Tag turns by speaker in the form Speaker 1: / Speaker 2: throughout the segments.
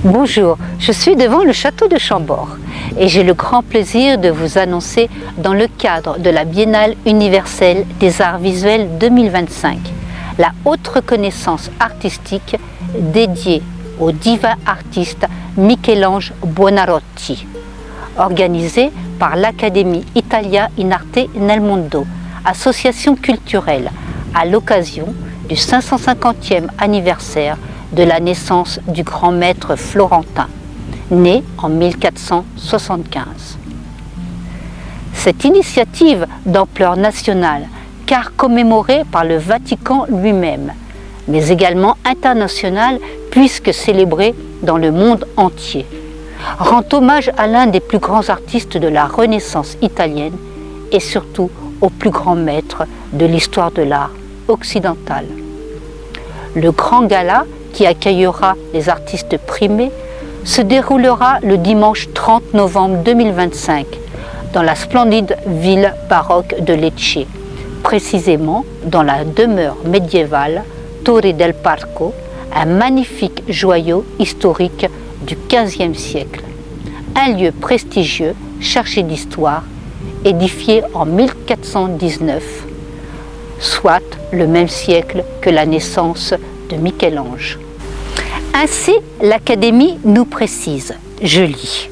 Speaker 1: Bonjour, je suis devant le château de Chambord et j'ai le grand plaisir de vous annoncer dans le cadre de la Biennale universelle des arts visuels 2025, la haute reconnaissance artistique dédiée au divin artiste Michel-Ange Buonarroti, organisée par l'Accademia Italia in Arte nel Mondo, association culturelle à l'occasion du 550e anniversaire de la naissance du grand maître florentin, né en 1475. Cette initiative d'ampleur nationale, car commémorée par le Vatican lui-même, mais également internationale puisque célébrée dans le monde entier, rend hommage à l'un des plus grands artistes de la Renaissance italienne et surtout au plus grand maître de l'histoire de l'art occidental. Le grand gala qui accueillera les artistes primés se déroulera le dimanche 30 novembre 2025 dans la splendide ville baroque de Lecce, précisément dans la demeure médiévale Torre del Parco, un magnifique joyau historique du XVe siècle, un lieu prestigieux chargé d'histoire, édifié en 1419, soit le même siècle que la naissance de Michel-Ange. Ainsi, l'Académie nous précise, je lis: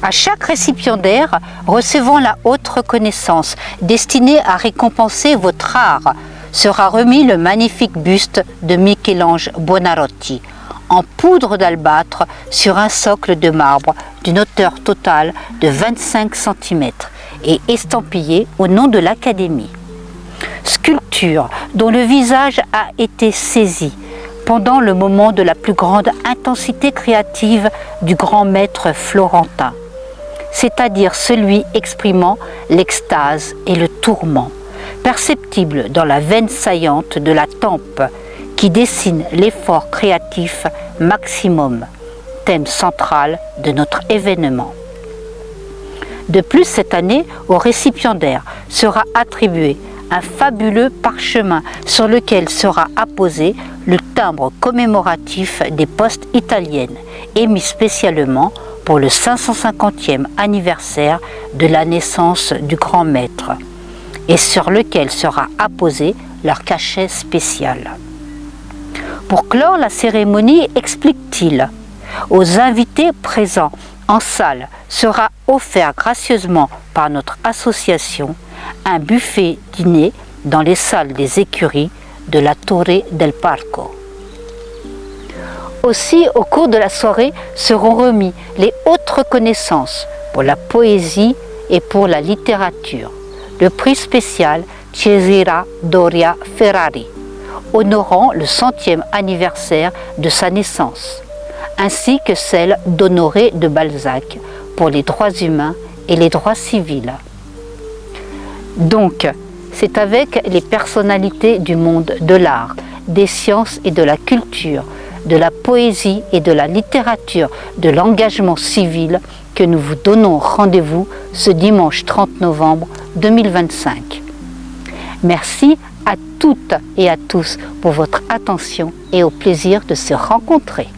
Speaker 1: à chaque récipiendaire recevant la haute reconnaissance destinée à récompenser votre art sera remis le magnifique buste de Michel-Ange Buonarroti en poudre d'albâtre sur un socle de marbre d'une hauteur totale de 25 cm et estampillé au nom de l'Académie. Sculpture dont le visage a été saisi pendant le moment de la plus grande intensité créative du grand maître florentin, c'est-à-dire celui exprimant l'extase et le tourment, perceptible dans la veine saillante de la tempe qui dessine l'effort créatif maximum, thème central de notre événement. De plus, cette année, au récipiendaire sera attribué un fabuleux parchemin sur lequel sera apposé le timbre commémoratif des postes italiennes, émis spécialement pour le 550e anniversaire de la naissance du grand maître, et sur lequel sera apposé leur cachet spécial. Pour clore la cérémonie, explique-t-il, aux invités présents en salle sera offert gracieusement par notre association un buffet dîner dans les salles des écuries de la Torre del Parco. Aussi, au cours de la soirée, seront remis les hautes reconnaissances pour la poésie et pour la littérature, le prix spécial Cesira Doria Ferrari, honorant le 100e anniversaire de sa naissance, ainsi que celle d'Honoré de Balzac pour les droits humains et les droits civils. Donc, c'est avec les personnalités du monde de l'art, des sciences et de la culture, de la poésie et de la littérature, de l'engagement civil que nous vous donnons rendez-vous ce dimanche 30 novembre 2025. Merci à toutes et à tous pour votre attention et au plaisir de se rencontrer.